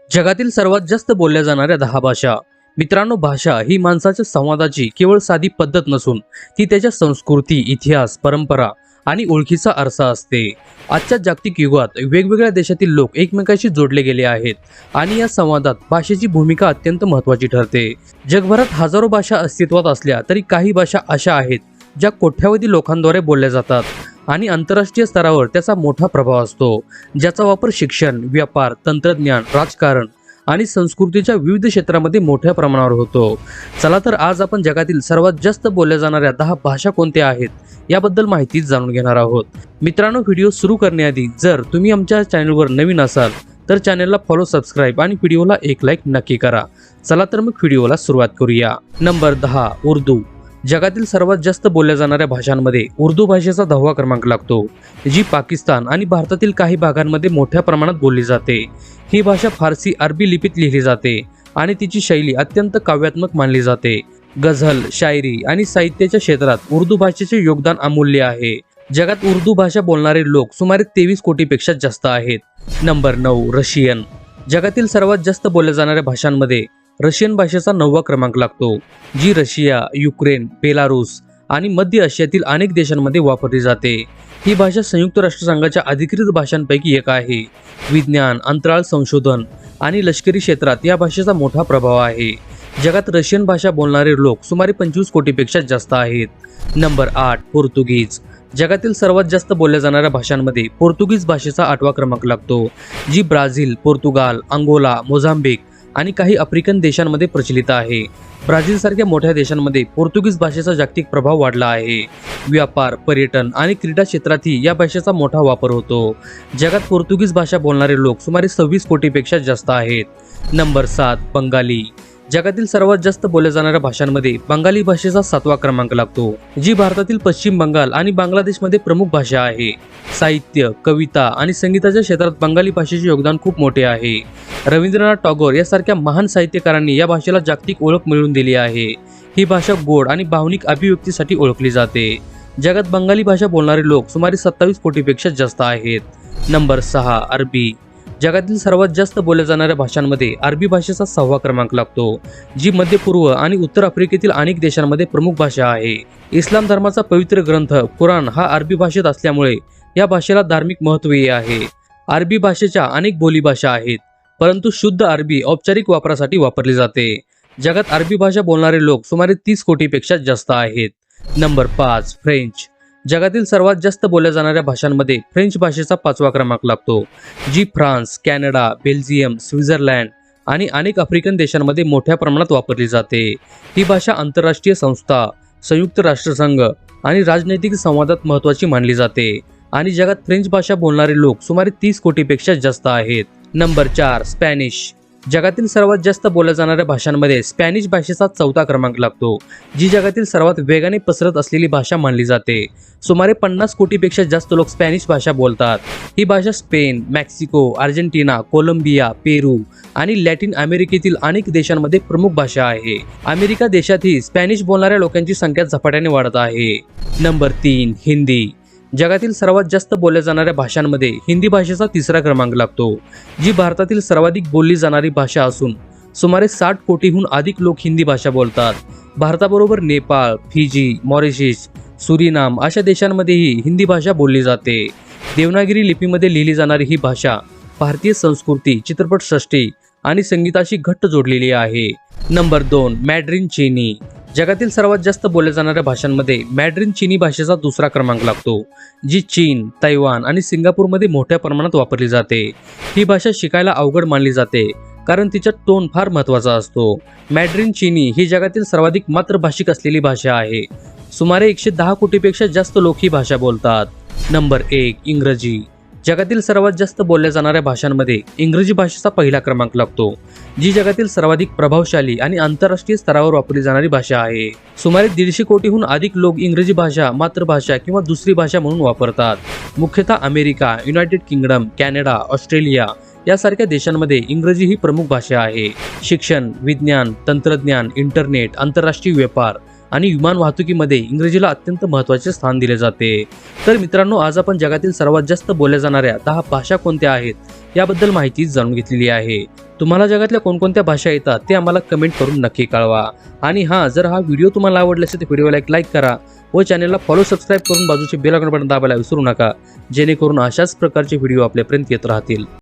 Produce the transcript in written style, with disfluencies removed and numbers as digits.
जगातील सर्वात जास्त बोलल्या जाणाऱ्या 10 भाषा. मित्रांनो, भाषा ही माणसाच्या संवादाची केवळ साधी पद्धत नसून ती त्याच्या संस्कृती, इतिहास, परंपरा आणि ओळखीचा आरसा असते. आजच्या जागतिक युगात वेगवेगळ्या देशातील लोक एकमेकांशी जोडले गेले आहेत आणि या संवादात भाषेची भूमिका अत्यंत महत्त्वाची ठरते. जगभरात हजारो भाषा अस्तित्वात असल्या तरी काही भाषा अशा आहेत ज्या कोट्यावधी लोकांद्वारे बोलल्या जातात आणि आंतरराष्ट्रीय स्तरावर त्याचा मोठा प्रभाव असतो, ज्याचा वापर शिक्षण, व्यापार, तंत्रज्ञान, राजकारण आणि संस्कृतीच्या विविध क्षेत्रामध्ये मोठ्या प्रमाणावर होतो. चला तर आज आपण जगातील सर्वात जास्त बोलल्या जाणाऱ्या 10 भाषा कोणत्या आहेत याबद्दल माहिती जाणून घेणार आहोत. मित्रांनो, व्हिडिओ सुरू करण्याआधी जर तुम्ही आमच्या चॅनलवर नवीन असाल तर चॅनलला फॉलो, सबस्क्राईब आणि व्हिडिओला एक लाईक नक्की करा. चला तर मग व्हिडिओला सुरुवात करूया. नंबर 10, उर्दू. जगातील सर्वात जास्त बोलल्या जाणाऱ्या भाषांमध्ये उर्दू भाषेचा 10वा क्रमांक लागतो, जी पाकिस्तान आणि भारतातील काही भागांमध्ये मोठ्या प्रमाणात बोलली जाते. ही भाषा फारसी अरबी लिपीत लिहिली जाते आणि तिची शैली अत्यंत काव्यात्मक मानली जाते. गझल, शायरी आणि साहित्याच्या क्षेत्रात उर्दू भाषेचे योगदान अमूल्य आहे. जगात उर्दू भाषा बोलणारे लोक सुमारे 23 कोटीपेक्षा जास्त आहेत. Number 9, Russian. जगातील सर्वात जास्त बोलल्या जाणाऱ्या भाषांमध्ये रशियन भाषेचा 9वा क्रमांक लागतो, जी रशिया, युक्रेन, बेलारूस आणि मध्य आशियातील अनेक देशांमध्ये वापरली जाते. ही भाषा संयुक्त राष्ट्रसंघाच्या अधिकृत भाषांपैकी एक आहे. विज्ञान, अंतराळ संशोधन आणि लष्करी क्षेत्रात या भाषेचा मोठा प्रभाव आहे. जगात रशियन भाषा बोलणारे लोक सुमारे 25 कोटीपेक्षा जास्त आहेत. नंबर 8, पोर्तुगीज. जगातील सर्वात जास्त बोलल्या जाणाऱ्या भाषांमध्ये पोर्तुगीज भाषेचा 8वा क्रमांक लागतो, जी ब्राझील, पोर्तुगाल, अंगोला, मोझांबिक आणि काही आफ्रिकन देशांमध्ये प्रचलित आहे. ब्राझील सारख्या मोठ्या देशांमध्ये पोर्तुगीज भाषेचा जागतिक प्रभाव वाढला आहे. व्यापार, पर्यटन आणि क्रीडा क्षेत्रातही या भाषेचा मोठा वापर होतो. जगात पोर्तुगीज भाषा बोलणारे लोक सुमारे 26 कोटीपेक्षा जास्त आहेत. नंबर 7, बंगाली. जगातील सर्वात जास्त बोलल्या जाणाऱ्या भाषांमध्ये बंगाली भाषेचा 7वा क्रमांक लागतो, जी भारतातील पश्चिम बंगाल आणि बांगलादेशमध्ये प्रमुख भाषा आहे. साहित्य, कविता आणि संगीताच्या क्षेत्रात बंगाली भाषेचे योगदान खूप मोठे आहे. रवींद्रनाथ टागोर यासारख्या महान साहित्यकारांनी या भाषेला जागतिक ओळख मिळवून दिली आहे. ही भाषा गोड आणि भावनिक अभिव्यक्तीसाठी ओळखली जाते. जगात बंगाली भाषा बोलणारे लोक सुमारे 27 कोटीपेक्षा जास्त आहेत. नंबर 6, अरबी. जगातील सर्वात जास्त बोलल्या जाणाऱ्या भाषांमध्ये अरबी भाषेचा 6वा क्रमांक लागतो, जी मध्य पूर्व आणि उत्तर आफ्रिकेतील अनेक देशांमध्ये प्रमुख भाषा आहे. इस्लाम धर्माचा पवित्र ग्रंथ कुराण हा अरबी भाषेत असल्यामुळे या भाषेला धार्मिक महत्त्वही आहे. अरबी भाषेच्या अनेक बोलीभाषा आहेत, परंतु शुद्ध अरबी औपचारिक वापरासाठी वापरली जाते. जगात अरबी भाषा बोलणारे लोक सुमारे 30 कोटीपेक्षा जास्त आहेत. Number 5, French. जगातील सर्वात जास्त बोलल्या जाणाऱ्या भाषांमध्ये फ्रेंच भाषेचा 5वा क्रमांक लागतो, जी फ्रान्स, कॅनडा, बेल्जियम, स्वित्झर्लंड आणि अनेक आफ्रिकन देशांमध्ये मोठ्या प्रमाणात वापरली जाते. ही भाषा आंतरराष्ट्रीय संस्था, संयुक्त राष्ट्रसंघ आणि राजनैतिक संवादात महत्त्वाची मानली जाते आणि जगात फ्रेंच भाषा बोलणारे लोक सुमारे 30 कोटीपेक्षा जास्त आहेत. Number 4, Spanish. जगातील सर्वात जास्त बोलल्या जाणाऱ्या भाषांमध्ये स्पॅनिश भाषेचा 4था क्रमांक लागतो, जी जगातील सर्वात वेगाने पसरत असलेली भाषा मानली जाते. सुमारे 50 कोटीपेक्षा जास्त लोक स्पॅनिश भाषा बोलतात. ही भाषा स्पेन, मेक्सिको, अर्जेंटिना, कोलंबिया, पेरू आणि लॅटिन अमेरिकेतील अनेक देशांमध्ये प्रमुख भाषा आहे. अमेरिका देशातही स्पॅनिश बोलणाऱ्या लोकांची संख्या झपाट्याने वाढत आहे. नंबर 3, हिंदी. जगातील सर्वात जास्त बोलल्या जाणाऱ्या भाषांमध्ये हिंदी भाषेचा 3रा क्रमांक लागतो, जी भारतातील सर्वाधिक बोलली जाणारी भाषा असून सुमारे 60 कोटीहून अधिक लोक हिंदी भाषा बोलतात. भारताबरोबर नेपाळ, फिजी, मॉरिशस, सुरिनाम अशा देशांमध्येही हिंदी भाषा बोलली जाते. देवनागरी लिपीमध्ये लिहिली जाणारी ही भाषा भारतीय संस्कृती, चित्रपटसृष्टी आणि संगीताशी घट्ट जोडलेली आहे. नंबर 2, मॅड्रिन चीनी. जगातील सर्वात जास्त बोलल्या जाणाऱ्या भाषांमध्ये मॅड्रिन चीनी भाषेचा 2रा क्रमांक लागतो, जी चीन, तैवान आणि सिंगापूरमध्ये मोठ्या प्रमाणात वापरली जाते. ही भाषा शिकायला अवघड मानली जाते कारण तिचा टोन फार महत्त्वाचा असतो. मॅड्रिन चीनी ही जगातील सर्वाधिक मातृभाषिक असलेली भाषा आहे. सुमारे 110 कोटीपेक्षा जास्त लोक ही भाषा बोलतात. नंबर 1, इंग्रजी. जगातील सर्वात जास्त बोलल्या जाणाऱ्या भाषांमध्ये इंग्रजी भाषेचा 1ला क्रमांक लागतो, जी जगातील सर्वाधिक प्रभावशाली आणि आंतरराष्ट्रीय स्तरावर वापरली जाणारी भाषा आहे. सुमारे 150 कोटीहून अधिक लोक इंग्रजी भाषा मातृभाषा किंवा दुसरी भाषा म्हणून वापरतात. मुख्यतः America, United kingdom, Canada, Australia यासारख्या देशांमध्ये इंग्रजी ही प्रमुख भाषा आहे. शिक्षण, विज्ञान, तंत्रज्ञान, इंटरनेट, आंतरराष्ट्रीय व्यापार आणि विमान वाहतुकीमध्ये इंग्रजीला अत्यंत महत्त्वाचे स्थान दिले जाते. तर मित्रांनो, आज आपण जगातील सर्वात जास्त बोलल्या जाणाऱ्या 10 भाषा कोणत्या आहेत याबद्दल माहिती जाणून घेतलेली आहे. तुम्हाला जगातल्या कोणकोणत्या भाषा येतात ते आम्हाला कमेंट करून नक्की कळवा. आणि हां, जर हा व्हिडिओ तुम्हाला आवडला असेल तर व्हिडिओला एक लाईक करा व चॅनलला फॉलो सबस्क्राईब करून बाजूचे बेल आयकॉन बटन दाबायला विसरू नका, जेणेकरून अशाच प्रकारचे व्हिडिओ आपल्यापर्यंत येत राहतील.